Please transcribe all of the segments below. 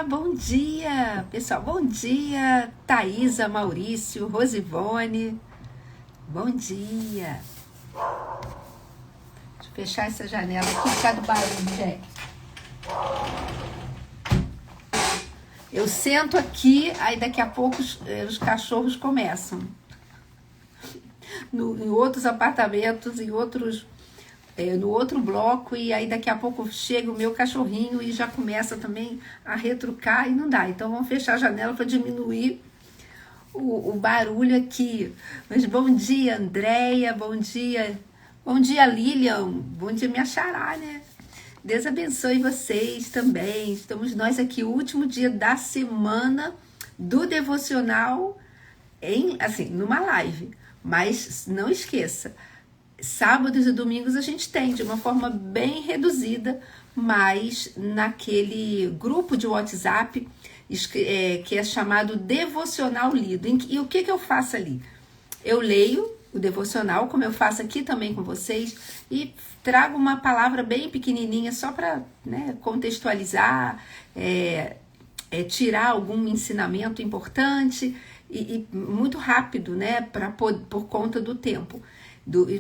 Olá, bom dia, pessoal, bom dia, Thaisa, Maurício, Rosivone, bom dia. Deixa eu fechar essa janela aqui por causa do barulho, gente. Eu sento aqui, aí daqui a pouco os cachorros começam. Em outros apartamentos, no outro bloco, e aí daqui a pouco chega o meu cachorrinho e já começa também a retrucar e não dá. Então vamos fechar a janela para diminuir o barulho aqui. Mas bom dia, Andréia, bom dia Lilian, bom dia minha xará, né? Deus abençoe vocês também. Estamos nós aqui, o último dia da semana do devocional, numa live. Mas não esqueça, sábados e domingos a gente tem de uma forma bem reduzida, mas naquele grupo de WhatsApp que é chamado Devocional Lido. E o que eu faço ali? Eu leio o devocional, como eu faço aqui também com vocês, e trago uma palavra bem pequenininha só para contextualizar, tirar algum ensinamento importante e muito rápido, né, por conta do tempo.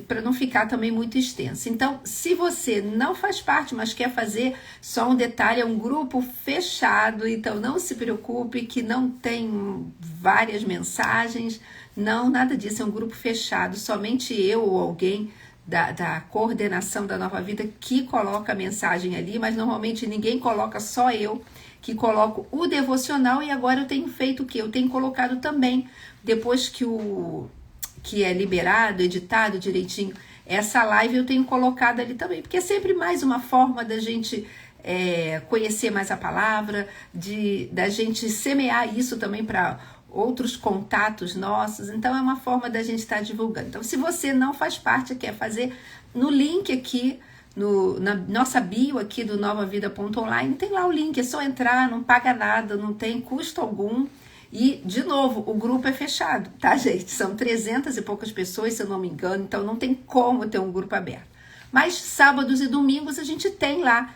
Para não ficar também muito extenso. Então, se você não faz parte, mas quer fazer, só um detalhe, é um grupo fechado, então não se preocupe que não tem várias mensagens, não, nada disso, é um grupo fechado, somente eu ou alguém da coordenação da Nova Vida que coloca a mensagem ali, mas normalmente ninguém coloca, só eu que coloco o devocional. E agora eu tenho feito o quê? Eu tenho colocado também, depois que é liberado, editado direitinho, essa live eu tenho colocado ali também, porque é sempre mais uma forma da gente conhecer mais a palavra, da gente semear isso também para outros contatos nossos. Então é uma forma da gente estar divulgando. Então, se você não faz parte, quer fazer, no link aqui, na nossa bio aqui do novavida.online, tem lá o link, é só entrar, não paga nada, não tem custo algum. E, de novo, o grupo é fechado, tá, gente? São 300 e poucas pessoas, se eu não me engano, então não tem como ter um grupo aberto. Mas sábados e domingos a gente tem lá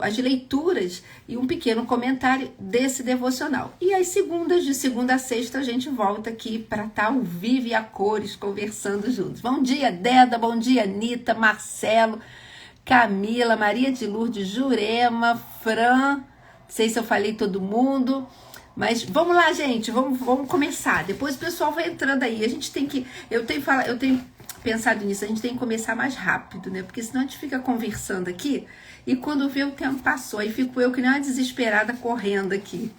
as leituras e um pequeno comentário desse devocional. E às segundas, de segunda a sexta, a gente volta aqui para estar ao vivo e a cores, conversando juntos. Bom dia, Deda, bom dia, Anitta, Marcelo, Camila, Maria de Lourdes, Jurema, Fran, não sei se eu falei todo mundo... Mas vamos lá, gente, vamos começar. Depois o pessoal vai entrando aí. Eu tenho pensado nisso, a gente tem que começar mais rápido, né? Porque senão a gente fica conversando aqui e quando vê o tempo passou, aí fico eu que nem uma desesperada correndo aqui.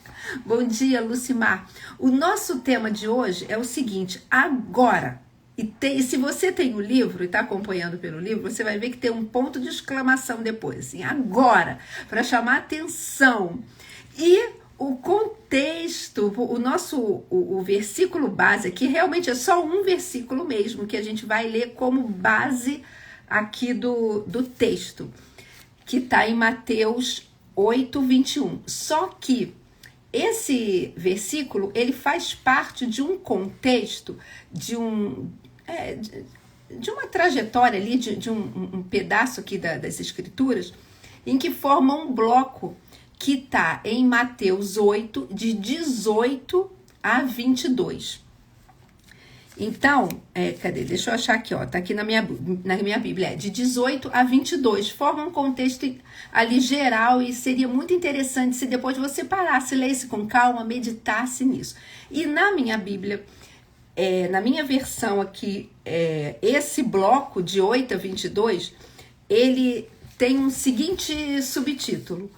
Bom dia, Lucimar. O nosso tema de hoje é o seguinte: agora. E se você tem o livro e está acompanhando pelo livro, você vai ver que tem um ponto de exclamação depois, assim, agora, para chamar atenção. E o contexto, o versículo base aqui, realmente é só um versículo mesmo, que a gente vai ler como base aqui do texto, que está em Mateus 8, 21. Só que esse versículo, ele faz parte de um contexto, de uma trajetória ali, de um pedaço aqui das Escrituras, em que forma um bloco que está em Mateus 8, de 18 a 22. Então, cadê? Deixa eu achar aqui, ó. Tá aqui na minha Bíblia. De 18 a 22. Forma um contexto ali geral e seria muito interessante se depois você parasse, lesse com calma, meditasse nisso. E na minha Bíblia, na minha versão aqui, esse bloco de 8 a 22, ele tem um seguinte subtítulo: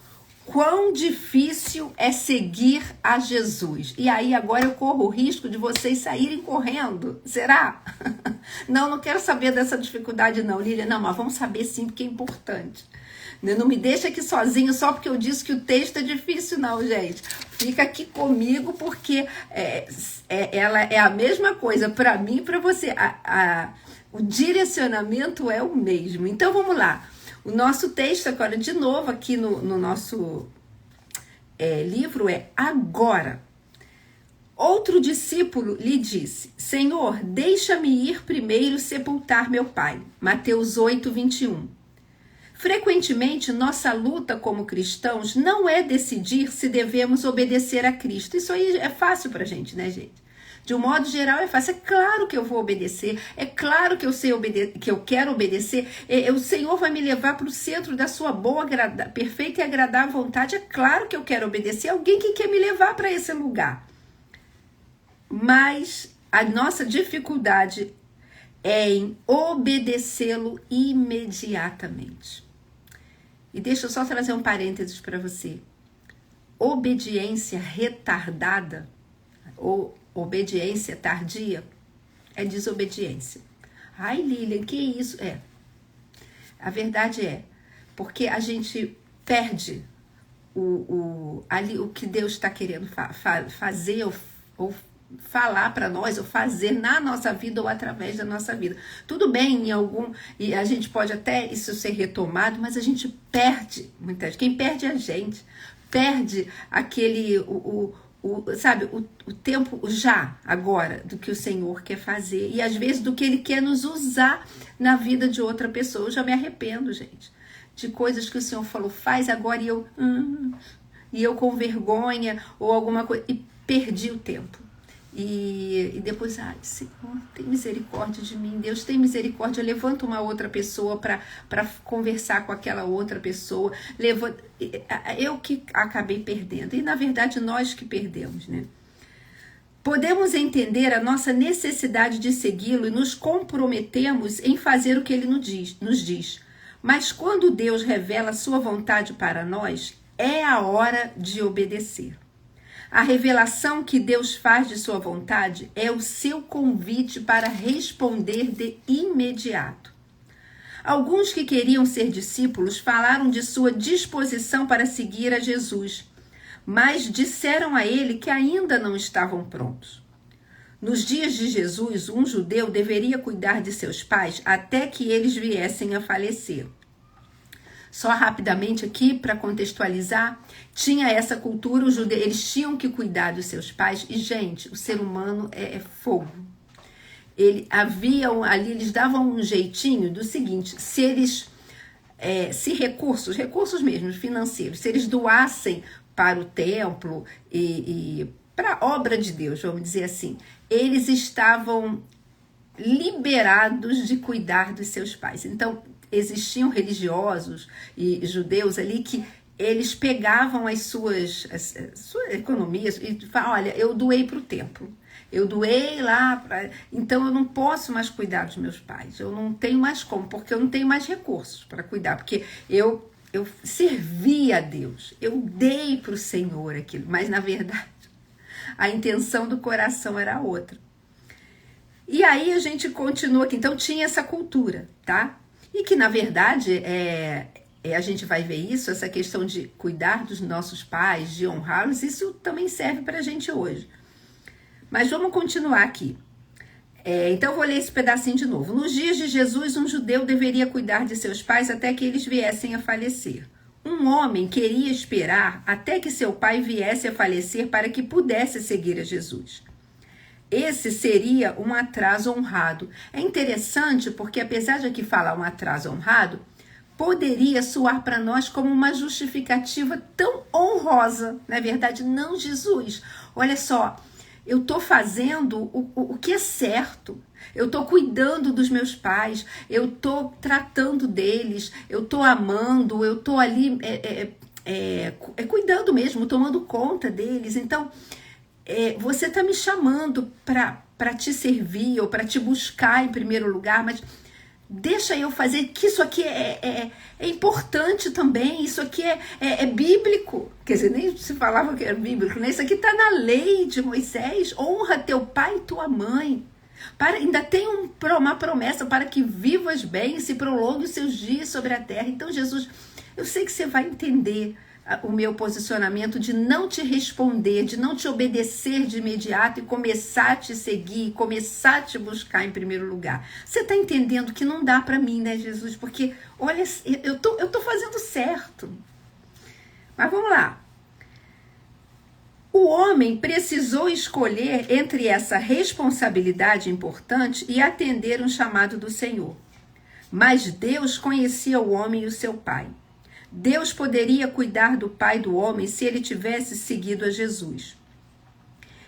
quão difícil é seguir a Jesus. E aí agora eu corro o risco de vocês saírem correndo. Será? Não quero saber dessa dificuldade não, Lília. Não, mas vamos saber sim, porque é importante. Não me deixa aqui sozinho só porque eu disse que o texto é difícil, não, gente. Fica aqui comigo porque ela é a mesma coisa para mim e para você. O direcionamento é o mesmo. Então vamos lá. O nosso texto agora, de novo, aqui no nosso livro é agora. Outro discípulo lhe disse: Senhor, deixa-me ir primeiro sepultar meu pai. Mateus 8, 21. Frequentemente, nossa luta como cristãos não é decidir se devemos obedecer a Cristo. Isso aí é fácil pra gente, né, gente? De um modo geral é fácil. É claro que eu vou obedecer. É claro que eu sei que eu quero obedecer. O Senhor vai me levar para o centro da sua boa, perfeita e agradável vontade. É claro que eu quero obedecer. Alguém que quer me levar para esse lugar. Mas a nossa dificuldade é em obedecê-lo imediatamente. E deixa eu só trazer um parênteses para você. Obediência retardada ou obediência tardia é desobediência. Ai, Lilian, que isso? A verdade é, porque a gente perde ali o que Deus está querendo fazer ou falar para nós, ou fazer na nossa vida ou através da nossa vida. Tudo bem, e a gente pode até isso ser retomado, mas a gente perde, quem perde é a gente, perde aquele, sabe, o tempo já, agora, do que o Senhor quer fazer, e às vezes do que Ele quer nos usar na vida de outra pessoa. Eu já me arrependo, gente, de coisas que o Senhor falou, faz agora, e eu com vergonha, ou alguma coisa, e perdi o tempo. E depois, ai, Senhor, tem misericórdia de mim, Deus tem misericórdia, levanta uma outra pessoa para conversar com aquela outra pessoa, eu que acabei perdendo, e na verdade nós que perdemos, né? Podemos entender a nossa necessidade de segui-lo e nos comprometemos em fazer o que ele nos diz, mas quando Deus revela a sua vontade para nós, é a hora de obedecer. A revelação que Deus faz de sua vontade é o seu convite para responder de imediato. Alguns que queriam ser discípulos falaram de sua disposição para seguir a Jesus, mas disseram a ele que ainda não estavam prontos. Nos dias de Jesus, um judeu deveria cuidar de seus pais até que eles viessem a falecer. Só rapidamente aqui, para contextualizar, tinha essa cultura, os judeus, eles tinham que cuidar dos seus pais. E, gente, o ser humano é fogo. Eles davam um jeitinho do seguinte, se eles, recursos mesmo, financeiros, se eles doassem para o templo e para a obra de Deus, vamos dizer assim, eles estavam liberados de cuidar dos seus pais. Então, existiam religiosos e judeus ali que eles pegavam as suas economias e falavam, olha, eu doei para o templo, eu doei lá, então eu não posso mais cuidar dos meus pais, eu não tenho mais como, porque eu não tenho mais recursos para cuidar, porque eu servi a Deus, eu dei para o Senhor aquilo, mas na verdade a intenção do coração era outra. E aí a gente continua aqui, então tinha essa cultura, tá? E que, na verdade, a gente vai ver isso, essa questão de cuidar dos nossos pais, de honrá-los, isso também serve para a gente hoje. Mas vamos continuar aqui. Então, eu vou ler esse pedacinho de novo. Nos dias de Jesus, um judeu deveria cuidar de seus pais até que eles viessem a falecer. Um homem queria esperar até que seu pai viesse a falecer para que pudesse seguir a Jesus. Esse seria um atraso honrado. É interessante porque, apesar de aqui falar um atraso honrado, poderia soar para nós como uma justificativa tão honrosa. Na verdade, não, Jesus. Olha só, eu estou fazendo o que é certo. Eu estou cuidando dos meus pais. Eu estou tratando deles. Eu estou amando. Eu estou ali cuidando mesmo, tomando conta deles. Então, você está me chamando para te servir ou para te buscar em primeiro lugar, mas deixa eu fazer, que isso aqui é importante também, isso aqui é bíblico. Quer dizer, nem se falava que era bíblico, né? Isso aqui está na lei de Moisés, honra teu pai e tua mãe. Ainda tem uma promessa para que vivas bem e se prolongue os seus dias sobre a terra. Então, Jesus, eu sei que você vai entender o meu posicionamento de não te responder, de não te obedecer de imediato e começar a te seguir, começar a te buscar em primeiro lugar. Você está entendendo que não dá para mim, né, Jesus? Porque, olha, eu tô fazendo certo. Mas vamos lá. O homem precisou escolher entre essa responsabilidade importante e atender um chamado do Senhor. Mas Deus conhecia o homem e o seu pai. Deus poderia cuidar do pai do homem se ele tivesse seguido a Jesus.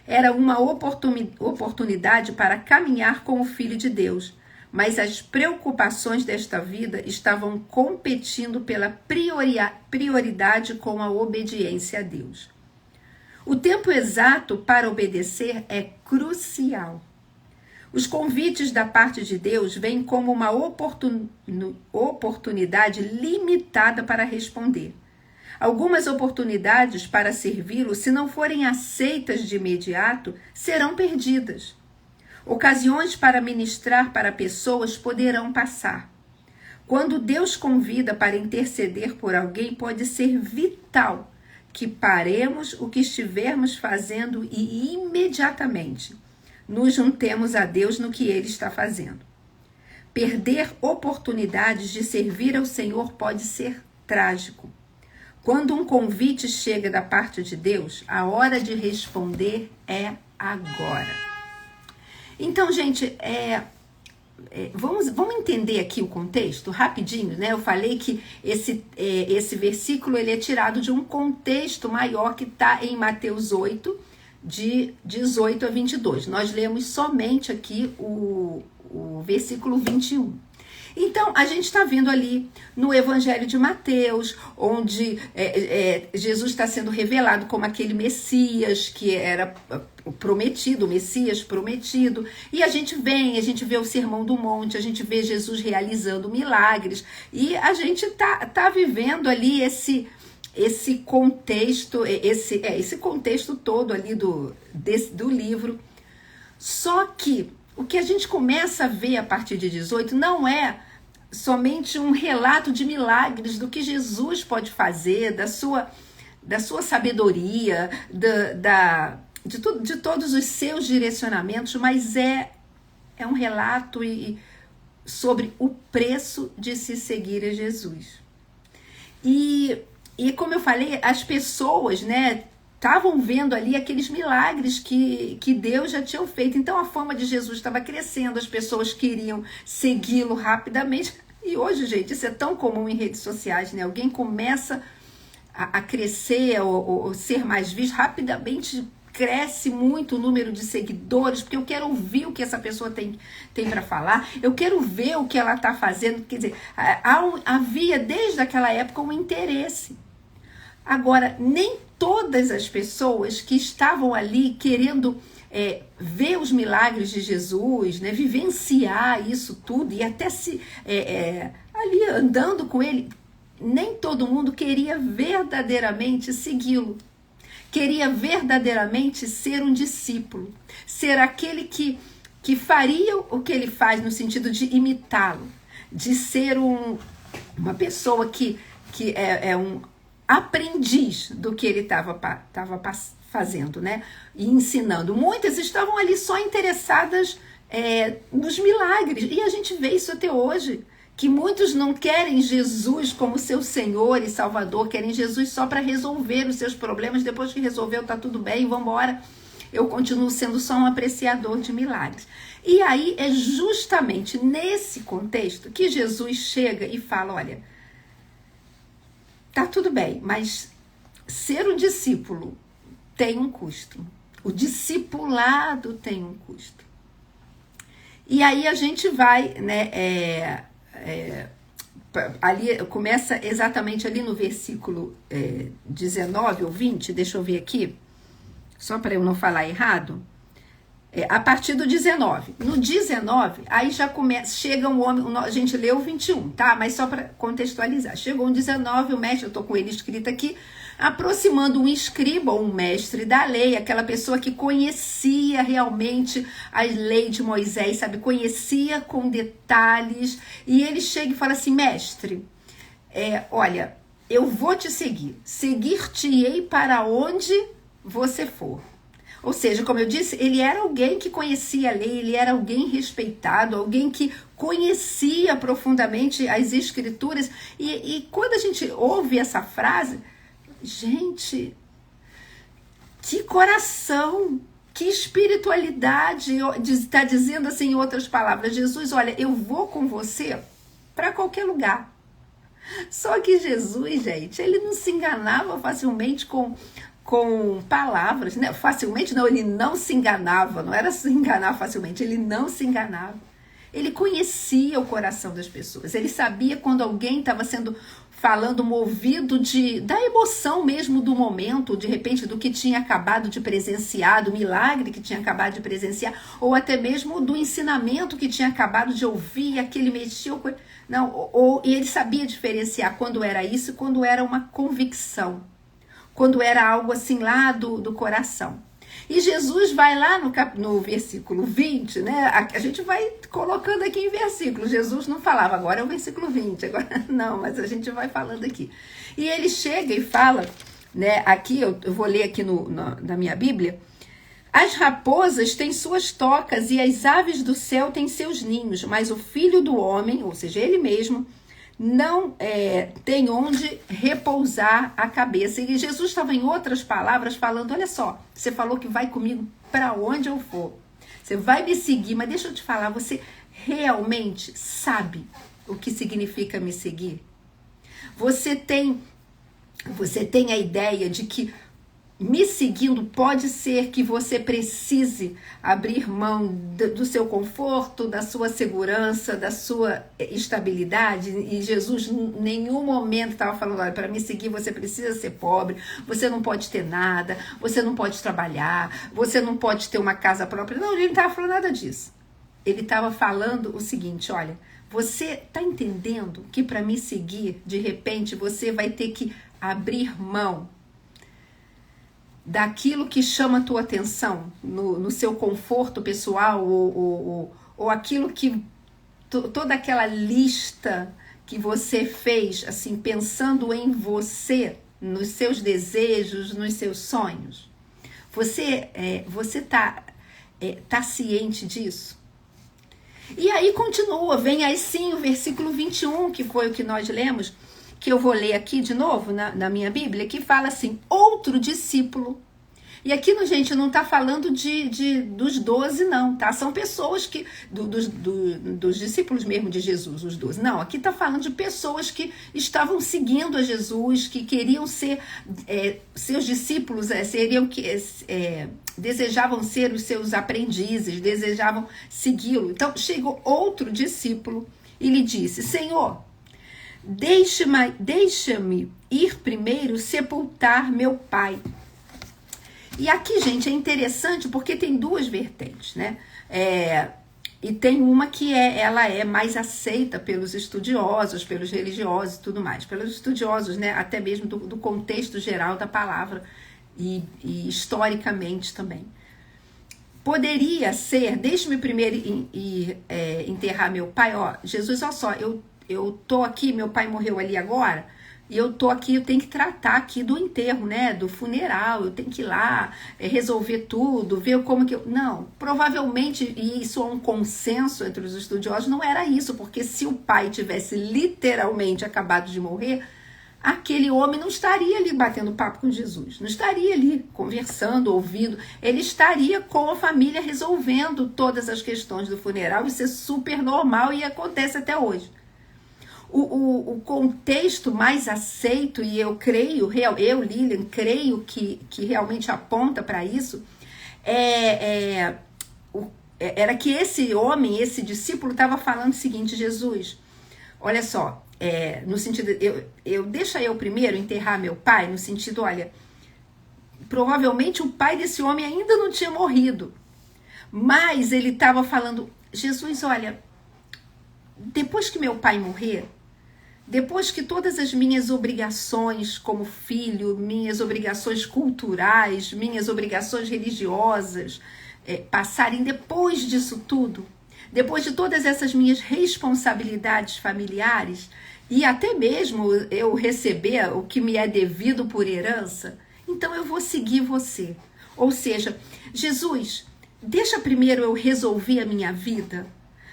Era uma oportunidade para caminhar com o Filho de Deus, mas as preocupações desta vida estavam competindo pela prioridade com a obediência a Deus. O tempo exato para obedecer é crucial. Os convites da parte de Deus vêm como uma oportunidade limitada para responder. Algumas oportunidades para servi-lo, se não forem aceitas de imediato, serão perdidas. Ocasiões para ministrar para pessoas poderão passar. Quando Deus convida para interceder por alguém, pode ser vital que paremos o que estivermos fazendo e imediatamente nos juntemos a Deus no que Ele está fazendo. Perder oportunidades de servir ao Senhor pode ser trágico. Quando um convite chega da parte de Deus, a hora de responder é agora. Então, gente, vamos entender aqui o contexto rapidinho, né? Eu falei que esse versículo ele é tirado de um contexto maior que está em Mateus 8, de 18 a 22. Nós lemos somente aqui o versículo 21. Então, a gente está vendo ali no Evangelho de Mateus, onde Jesus está sendo revelado como aquele Messias que era prometido, o Messias prometido. E a gente vê o Sermão do Monte, a gente vê Jesus realizando milagres. E a gente tá vivendo ali esse contexto, esse contexto todo ali do livro. Só que o que a gente começa a ver a partir de 18 não é somente um relato de milagres do que Jesus pode fazer, da sua sabedoria, de todos os seus direcionamentos, mas é um relato sobre o preço de se seguir a Jesus. E como eu falei, as pessoas, né, estavam vendo ali aqueles milagres que Deus já tinha feito. Então a fama de Jesus estava crescendo, as pessoas queriam segui-lo rapidamente. E hoje, gente, isso é tão comum em redes sociais, né? Alguém começa a crescer ou ser mais visto, rapidamente cresce muito o número de seguidores, porque eu quero ouvir o que essa pessoa tem para falar, eu quero ver o que ela está fazendo. Quer dizer, havia desde aquela época um interesse. Agora, nem todas as pessoas que estavam ali querendo ver os milagres de Jesus, né, vivenciar isso tudo e até ali andando com ele, nem todo mundo queria verdadeiramente segui-lo. Queria verdadeiramente ser um discípulo, ser aquele que faria o que ele faz no sentido de imitá-lo, de ser uma pessoa que é um aprendiz do que ele estava fazendo, né? E ensinando. Muitas estavam ali só interessadas nos milagres. E a gente vê isso até hoje, que muitos não querem Jesus como seu Senhor e Salvador, querem Jesus só para resolver os seus problemas. Depois que resolveu, tá tudo bem, vamos embora. Eu continuo sendo só um apreciador de milagres. E aí é justamente nesse contexto que Jesus chega e fala, olha, tá tudo bem, mas ser um discípulo tem um custo. O discipulado tem um custo. E aí a gente vai, né, ali começa exatamente ali no versículo 19 ou 20, deixa eu ver aqui, só para eu não falar errado. A partir do 19. No 19, aí já chega um homem, a gente leu o 21, tá? Mas só para contextualizar. Chegou um 19, o mestre, eu estou com ele escrito aqui, aproximando um escriba ou um mestre da lei, aquela pessoa que conhecia realmente a lei de Moisés, sabe? Conhecia com detalhes. E ele chega e fala assim, mestre, olha, eu vou te seguir-te-ei para onde você for. Ou seja, como eu disse, ele era alguém que conhecia a lei, ele era alguém respeitado, alguém que conhecia profundamente as escrituras. E quando a gente ouve essa frase, gente, que coração, que espiritualidade, está dizendo assim em outras palavras, Jesus, olha, eu vou com você para qualquer lugar. Só que Jesus, gente, ele não se enganava facilmente com palavras, né? Facilmente não, ele não se enganava, não era se enganar facilmente, ele não se enganava. Ele conhecia o coração das pessoas, ele sabia quando alguém estava falando movido da emoção mesmo do momento, de repente do que tinha acabado de presenciar, do milagre que tinha acabado de presenciar, ou até mesmo do ensinamento que tinha acabado de ouvir, aquele mexeu com... Não, e ele sabia diferenciar quando era isso e quando era uma convicção, quando era algo assim lá do coração. E Jesus vai lá no versículo 20, né? A gente vai colocando aqui em versículos. Jesus não falava, agora é o versículo 20, agora não, mas a gente vai falando aqui. E ele chega e fala, né? Aqui, eu vou ler aqui na minha Bíblia. As raposas têm suas tocas e as aves do céu têm seus ninhos, mas o Filho do Homem, ou seja, ele mesmo, não tem onde repousar a cabeça. E Jesus estava, em outras palavras, falando, olha só, você falou que vai comigo para onde eu for. Você vai me seguir, mas deixa eu te falar, você realmente sabe o que significa me seguir? Você tem a ideia de que me seguindo pode ser que você precise abrir mão do seu conforto, da sua segurança, da sua estabilidade. E Jesus em nenhum momento estava falando, olha, para me seguir você precisa ser pobre, você não pode ter nada, você não pode trabalhar, você não pode ter uma casa própria. Não, ele não estava falando nada disso. Ele estava falando o seguinte, olha, você está entendendo que para me seguir, de repente, você vai ter que abrir mão daquilo que chama a tua atenção, no seu conforto pessoal, ou aquilo que, toda aquela lista que você fez, assim, pensando em você, nos seus desejos, nos seus sonhos. Você tá ciente disso? E aí continua, vem aí sim o versículo 21, que foi o que nós lemos, que eu vou ler aqui de novo na minha Bíblia, que fala assim, outro discípulo. E aqui, gente, não está falando dos 12, não, tá? São pessoas que, dos discípulos mesmo de Jesus, os 12. Não, aqui está falando de pessoas que estavam seguindo a Jesus, que queriam ser seus discípulos, desejavam ser os seus aprendizes, desejavam segui-lo. Então, chegou outro discípulo e lhe disse, Senhor, deixa-me ir primeiro sepultar meu pai. E aqui, gente, é interessante porque tem duas vertentes, né? E tem uma que ela é mais aceita pelos estudiosos, pelos religiosos e tudo mais. Pelos estudiosos, né? Até mesmo do contexto geral da palavra e historicamente também. Poderia ser, deixe-me primeiro enterrar meu pai. Ó, Jesus, olha só, eu tô aqui, meu pai morreu ali agora, e eu tô aqui, eu tenho que tratar aqui do enterro, né, do funeral, eu tenho que ir lá, resolver tudo, ver como que eu... Não, provavelmente, e isso é um consenso entre os estudiosos, não era isso, porque se o pai tivesse literalmente acabado de morrer, aquele homem não estaria ali batendo papo com Jesus, não estaria ali conversando, ouvindo, ele estaria com a família resolvendo todas as questões do funeral, isso é super normal e acontece até hoje. O contexto mais aceito, e eu creio, eu, Lilian, creio que realmente aponta para isso, era que esse homem, esse discípulo, estava falando o seguinte, Jesus, olha só, no sentido, deixa eu primeiro enterrar meu pai, no sentido, olha, provavelmente o pai desse homem ainda não tinha morrido, mas ele estava falando, Jesus, olha, depois que meu pai morrer, depois que todas as minhas obrigações como filho, minhas obrigações culturais, minhas obrigações religiosas passarem, depois disso tudo, depois de todas essas minhas responsabilidades familiares e até mesmo eu receber o que me é devido por herança, então eu vou seguir você. Ou seja, Jesus, deixa primeiro eu resolver a minha vida,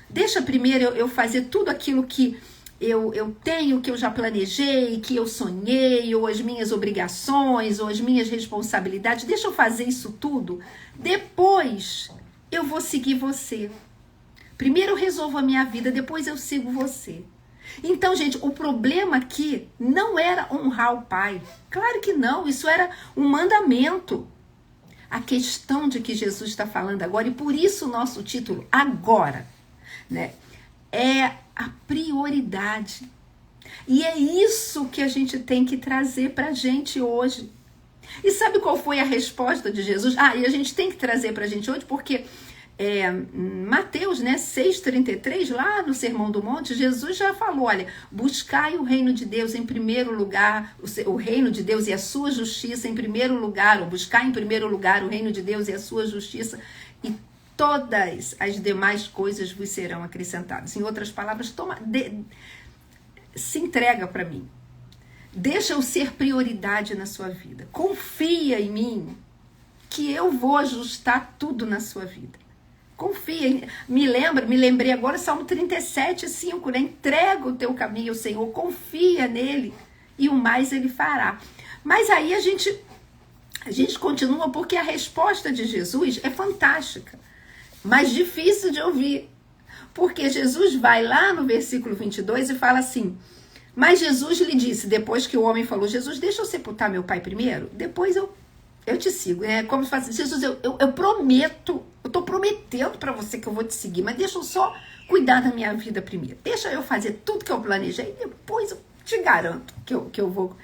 deixa primeiro eu fazer tudo aquilo que eu tenho, que eu já planejei, que eu sonhei, ou as minhas obrigações, ou as minhas responsabilidades, deixa eu fazer isso tudo, depois eu vou seguir você. Primeiro eu resolvo a minha vida, depois eu sigo você. Então, gente, o problema aqui não era honrar o pai. Claro que não, isso era um mandamento. A questão de que Jesus está falando agora, e por isso o nosso título, agora, né, é a prioridade. E é isso que a gente tem que trazer para a gente hoje. E sabe qual foi a resposta de Jesus? E a gente tem que trazer para a gente hoje, porque Mateus, né, 6,33, lá no Sermão do Monte, Jesus já falou, olha, buscai o reino de Deus em primeiro lugar, o reino de Deus e a sua justiça em primeiro lugar, ou buscar em primeiro lugar o reino de Deus e a sua justiça, e todas as demais coisas vos serão acrescentadas. Em outras palavras, se entrega para mim. Deixa eu ser prioridade na sua vida. Confia em mim, que eu vou ajustar tudo na sua vida. Confia, me lembrei agora, Salmo 37:5, né? Entrega o teu caminho ao Senhor, confia nele e o mais ele fará. Mas aí a gente continua, porque a resposta de Jesus é fantástica, mas difícil de ouvir. Porque Jesus vai lá no versículo 22 e fala assim, mas Jesus lhe disse, depois que o homem falou, Jesus, deixa eu sepultar meu pai primeiro, depois eu te sigo. É como se faz, Jesus, eu prometo, eu estou prometendo para você que eu vou te seguir, mas deixa eu só cuidar da minha vida primeiro. Deixa eu fazer tudo que eu planejei, depois eu te garanto que eu vou.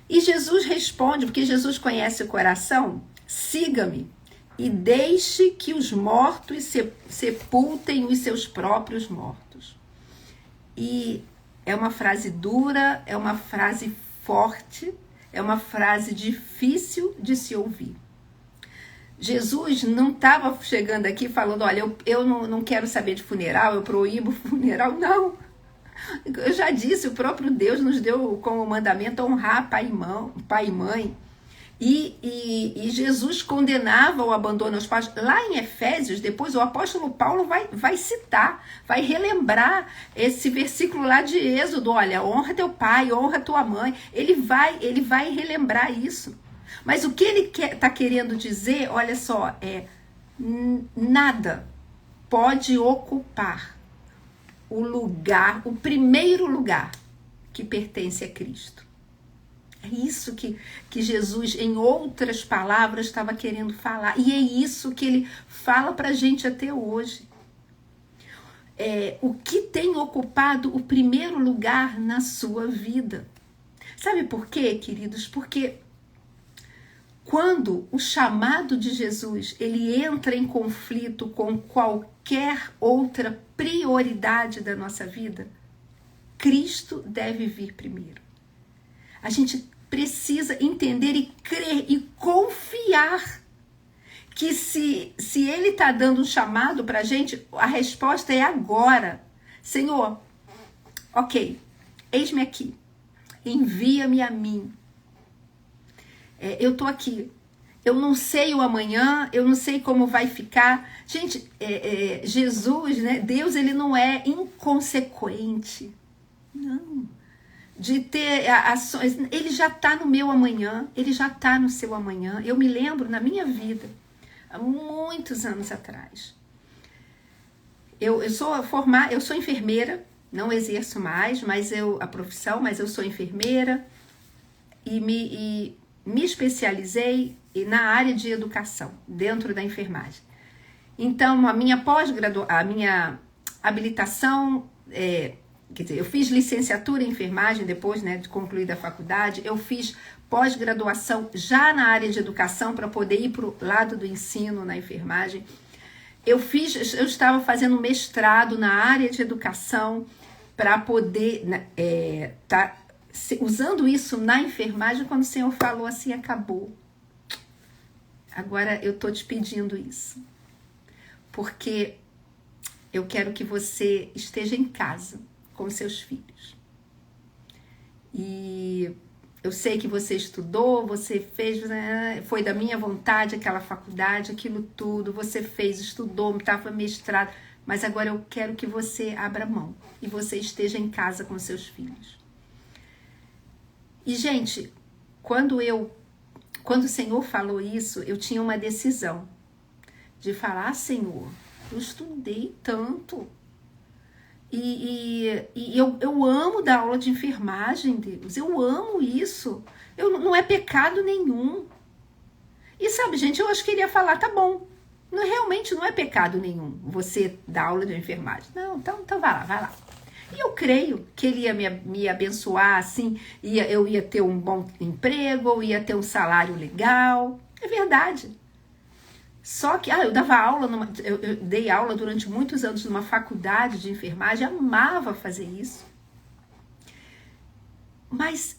E Jesus responde, porque Jesus conhece o coração, siga-me e deixe que os mortos sepultem os seus próprios mortos. E é uma frase dura, é uma frase forte, é uma frase difícil de se ouvir. Jesus não estava chegando aqui falando, olha, eu não quero saber de funeral, eu proíbo funeral, não. Eu já disse, o próprio Deus nos deu como mandamento honrar pai e mãe. E Jesus condenava o abandono aos pais. Lá em Efésios, depois o apóstolo Paulo vai citar, vai relembrar esse versículo lá de Êxodo, olha, honra teu pai, honra tua mãe. Ele vai relembrar isso. Mas o que ele está querendo dizer, olha só, nada pode ocupar o lugar, o primeiro lugar que pertence a Cristo. É isso que Jesus, em outras palavras, estava querendo falar. E é isso que ele fala para a gente até hoje. O que tem ocupado o primeiro lugar na sua vida. Sabe por quê, queridos? Porque quando o chamado de Jesus ele entra em conflito com qualquer outra prioridade da nossa vida, Cristo deve vir primeiro. A gente precisa entender e crer e confiar que se ele está dando um chamado para a gente, a resposta é agora. Senhor, ok, eis-me aqui, envia-me a mim. Eu estou aqui, eu não sei o amanhã, eu não sei como vai ficar. Gente, Jesus, né, Deus, ele não é inconsequente, não. De ter ações, ele já está no meu amanhã, ele já está no seu amanhã. Eu me lembro na minha vida, há muitos anos atrás, eu sou enfermeira, não exerço mais, a profissão, mas eu sou enfermeira e me especializei na área de educação, dentro da enfermagem. Então, a minha habilitação, quer dizer, eu fiz licenciatura em enfermagem depois, né, de concluir a faculdade. Eu fiz pós-graduação já na área de educação para poder ir para o lado do ensino na enfermagem. Eu estava fazendo mestrado na área de educação para poder usando isso na enfermagem. Quando o Senhor falou assim, acabou. Agora eu estou te pedindo isso, porque eu quero que você esteja em casa com seus filhos. E eu sei que você estudou, você fez, foi da minha vontade aquela faculdade, aquilo tudo, você fez, estudou, estava mestrado, mas agora eu quero que você abra mão e você esteja em casa com seus filhos. E, gente, quando o Senhor falou isso, eu tinha uma decisão de falar, Senhor, eu estudei tanto E eu amo dar aula de enfermagem, Deus. Eu amo isso. Não é pecado nenhum. E sabe, gente, eu acho que ele ia falar, tá bom. Realmente não é pecado nenhum você dar aula de enfermagem. Não, então vai lá. E eu creio que ele ia me abençoar, assim, eu ia ter um bom emprego, eu ia ter um salário legal. É verdade. Só que eu dava aula, eu dei aula durante muitos anos numa faculdade de enfermagem, amava fazer isso. Mas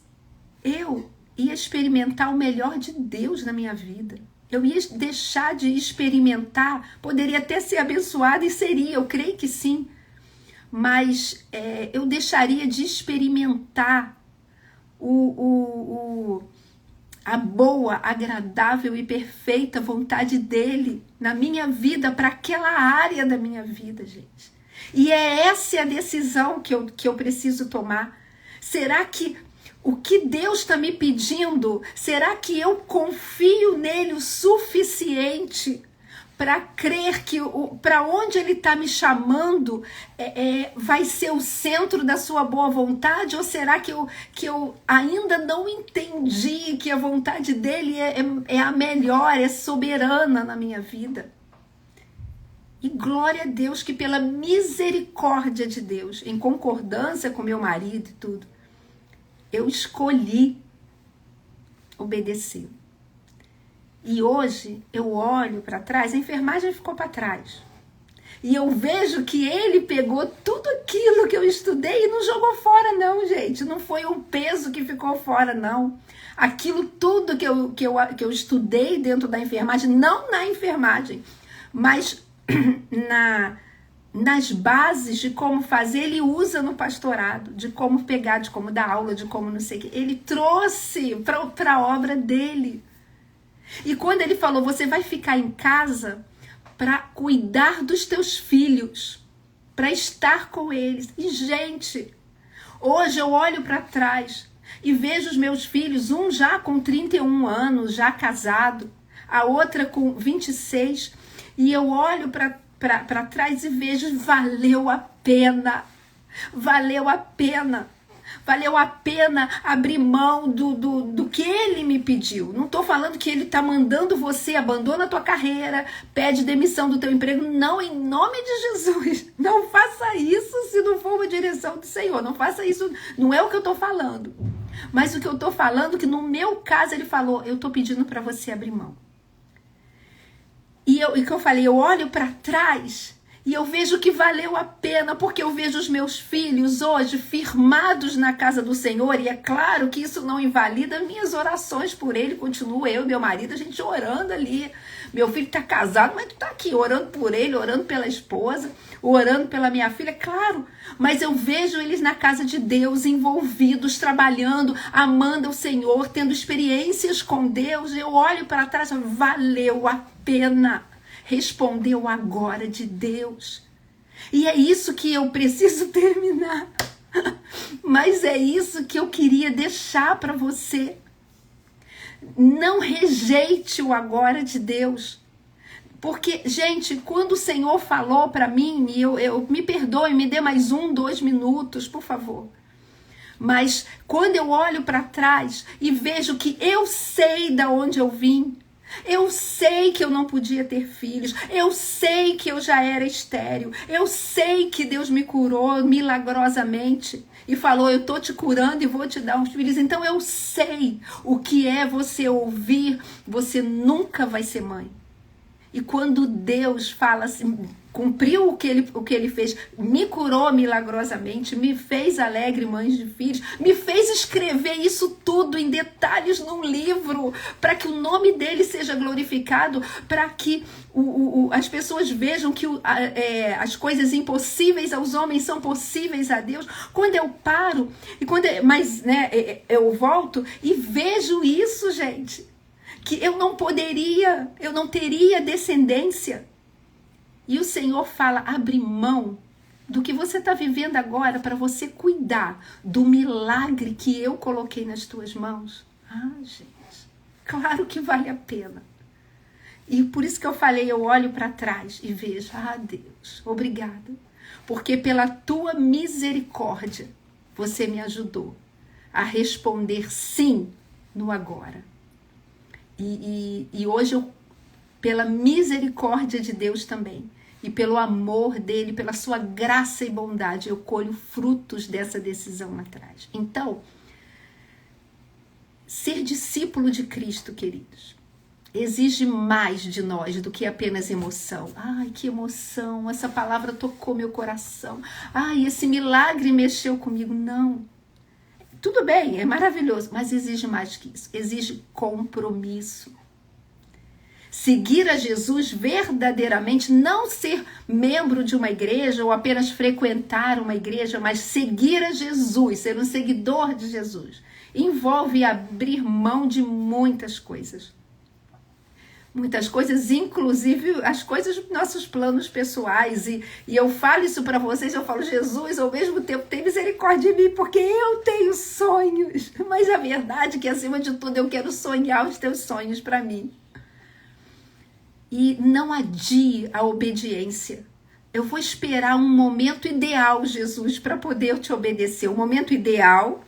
eu ia experimentar o melhor de Deus na minha vida. Eu ia deixar de experimentar, poderia até ser abençoada e seria, eu creio que sim. Mas eu deixaria de experimentar a boa, agradável e perfeita vontade dele na minha vida, para aquela área da minha vida, gente. E essa a decisão que eu preciso tomar. Será que o que Deus está me pedindo, será que eu confio nele o suficiente para crer que para onde ele está me chamando vai ser o centro da sua boa vontade? Ou será que eu ainda não entendi que a vontade dele é a melhor, é soberana na minha vida? E glória a Deus que pela misericórdia de Deus, em concordância com meu marido e tudo, eu escolhi obedecer. E hoje eu olho para trás, a enfermagem ficou para trás. E eu vejo que ele pegou tudo aquilo que eu estudei e não jogou fora não, gente. Não foi um peso que ficou fora, não. Aquilo tudo que eu estudei dentro da enfermagem, não na enfermagem, mas nas bases de como fazer, ele usa no pastorado, de como pegar, de como dar aula, de como não sei o que. Ele trouxe para a obra dele. E quando ele falou, você vai ficar em casa para cuidar dos teus filhos, para estar com eles. E, gente, hoje eu olho para trás e vejo os meus filhos, um já com 31 anos, já casado, a outra com 26, e eu olho para trás e vejo, valeu a pena, valeu a pena. Valeu a pena abrir mão do que ele me pediu. Não estou falando que ele está mandando você, abandona a tua carreira, pede demissão do teu emprego. Não, em nome de Jesus. Não faça isso se não for uma direção do Senhor. Não faça isso, não é o que eu estou falando. Mas o que eu estou falando, que no meu caso ele falou, eu estou pedindo para você abrir mão. E que eu falei, eu olho para trás e eu vejo que valeu a pena, porque eu vejo os meus filhos hoje firmados na casa do Senhor, e é claro que isso não invalida minhas orações por ele, continuo eu e meu marido, a gente orando ali. Meu filho está casado, mas tu tá aqui orando por ele, orando pela esposa, orando pela minha filha, claro, mas eu vejo eles na casa de Deus, envolvidos, trabalhando, amando o Senhor, tendo experiências com Deus. Eu olho para trás e valeu a pena. Respondeu agora de Deus. E é isso que eu preciso terminar. Mas é isso que eu queria deixar para você. Não rejeite o agora de Deus. Porque, gente, quando o Senhor falou para mim, eu me perdoe, me dê mais 2 minutos, por favor. Mas quando eu olho para trás e vejo que eu sei de onde eu vim, eu sei que eu não podia ter filhos, eu sei que eu já era estéril, eu sei que Deus me curou milagrosamente e falou, eu tô te curando e vou te dar uns filhos. Então eu sei o que é você ouvir, você nunca vai ser mãe. E quando Deus fala assim, cumpriu o que ele fez, me curou milagrosamente, me fez alegre mãe de filhos, me fez escrever isso tudo em detalhes num livro, para que o nome dele seja glorificado, para que as pessoas vejam que as coisas impossíveis aos homens são possíveis a Deus. Quando eu paro, eu volto e vejo isso, gente, que eu não teria descendência. E o Senhor fala, abre mão do que você está vivendo agora para você cuidar do milagre que eu coloquei nas tuas mãos. Ah, gente, claro que vale a pena. E por isso que eu falei, eu olho para trás e vejo, Deus, obrigada. porque pela tua misericórdia você me ajudou a responder sim no agora. E hoje, pela misericórdia de Deus também, e pelo amor dele, pela sua graça e bondade, eu colho frutos dessa decisão lá atrás. Então, ser discípulo de Cristo, queridos, exige mais de nós do que apenas emoção. Ai, que emoção, essa palavra tocou meu coração. Ai, esse milagre mexeu comigo. Não. Tudo bem, é maravilhoso, mas exige mais que isso. Exige compromisso. Seguir a Jesus verdadeiramente, não ser membro de uma igreja ou apenas frequentar uma igreja, mas seguir a Jesus, ser um seguidor de Jesus, envolve abrir mão de muitas coisas. Muitas coisas, inclusive as coisas dos nossos planos pessoais. E eu falo isso para vocês, eu falo, Jesus, ao mesmo tempo, tem misericórdia de mim, porque eu tenho sonhos. Mas a verdade é que, acima de tudo, eu quero sonhar os teus sonhos para mim. E não adie a obediência. Eu vou esperar um momento ideal, Jesus, para poder te obedecer. Um momento ideal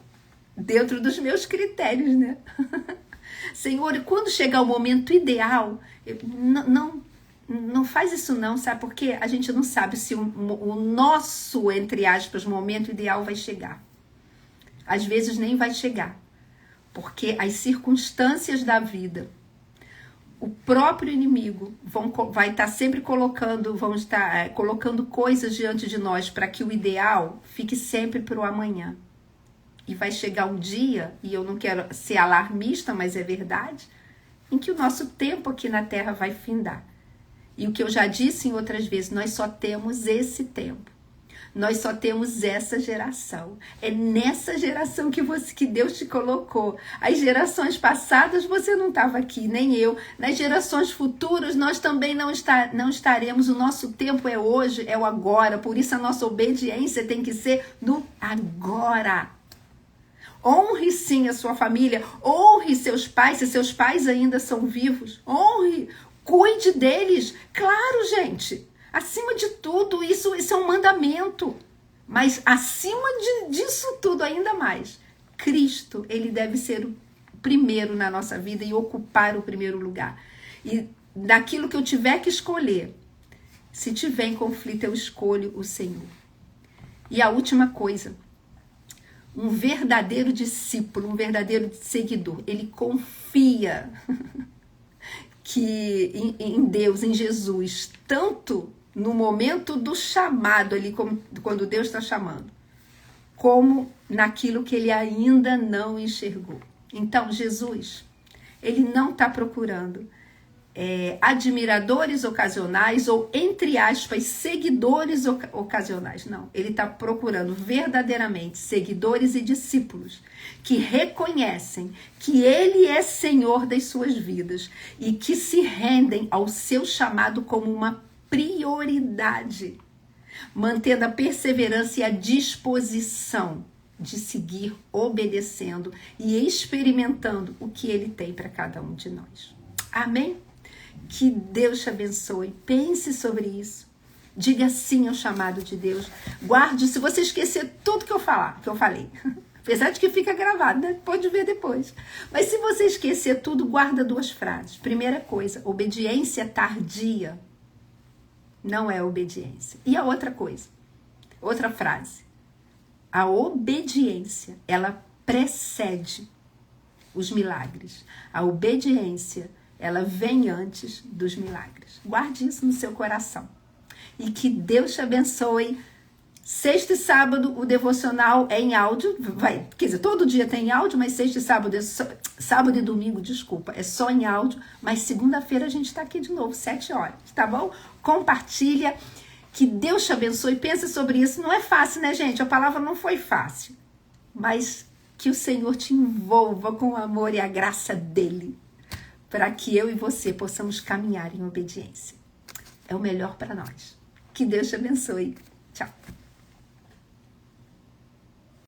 dentro dos meus critérios, né? Senhor, e quando chegar o momento ideal, não faz isso não, sabe? Porque a gente não sabe se o nosso, entre aspas, momento ideal vai chegar. Às vezes nem vai chegar. Porque as circunstâncias da vida, o próprio inimigo vai estar sempre colocando coisas diante de nós para que o ideal fique sempre para o amanhã. E vai chegar um dia, e eu não quero ser alarmista, mas é verdade, em que o nosso tempo aqui na Terra vai findar. E o que eu já disse em outras vezes, nós só temos esse tempo. Nós só temos essa geração. É nessa geração que Deus te colocou. As gerações passadas você não estava aqui, nem eu. Nas gerações futuras nós também não estaremos. O nosso tempo é hoje, é o agora. Por isso a nossa obediência tem que ser no agora. Honre sim a sua família, honre seus pais, se seus pais ainda são vivos, honre, cuide deles. Claro, gente, acima de tudo, isso é um mandamento, mas acima disso tudo ainda mais, Cristo, ele deve ser o primeiro na nossa vida e ocupar o primeiro lugar. E daquilo que eu tiver que escolher, se tiver em conflito, eu escolho o Senhor. E a última coisa, um verdadeiro discípulo, um verdadeiro seguidor, ele confia em Deus, em Jesus, tanto no momento do chamado, ali, quando Deus está chamando, como naquilo que ele ainda não enxergou. Então, Jesus, ele não está procurando admiradores ocasionais ou, entre aspas, seguidores ocasionais. Não, ele está procurando verdadeiramente seguidores e discípulos que reconhecem que ele é Senhor das suas vidas e que se rendem ao seu chamado como uma prioridade, mantendo a perseverança e a disposição de seguir obedecendo e experimentando o que ele tem para cada um de nós. Amém? Que Deus te abençoe. Pense sobre isso. Diga sim ao chamado de Deus. Guarde, se você esquecer tudo que eu falei. Apesar de que fica gravado, né? Pode ver depois. Mas se você esquecer tudo, guarda 2 frases. Primeira coisa, obediência tardia não é obediência. E a outra coisa, outra frase. A obediência, ela precede os milagres. A obediência, ela vem antes dos milagres. Guarde isso no seu coração. E que Deus te abençoe. Sexta e sábado o devocional é em áudio. Quer dizer, todo dia tem áudio, mas sexta e sábado, sábado e domingo, desculpa, é só em áudio. Mas segunda-feira a gente está aqui de novo, 7 horas, tá bom? Compartilha. Que Deus te abençoe. Pensa sobre isso. Não é fácil, né, gente? A palavra não foi fácil. Mas que o Senhor te envolva com o amor e a graça dele, para que eu e você possamos caminhar em obediência. É o melhor para nós. Que Deus te abençoe. Tchau.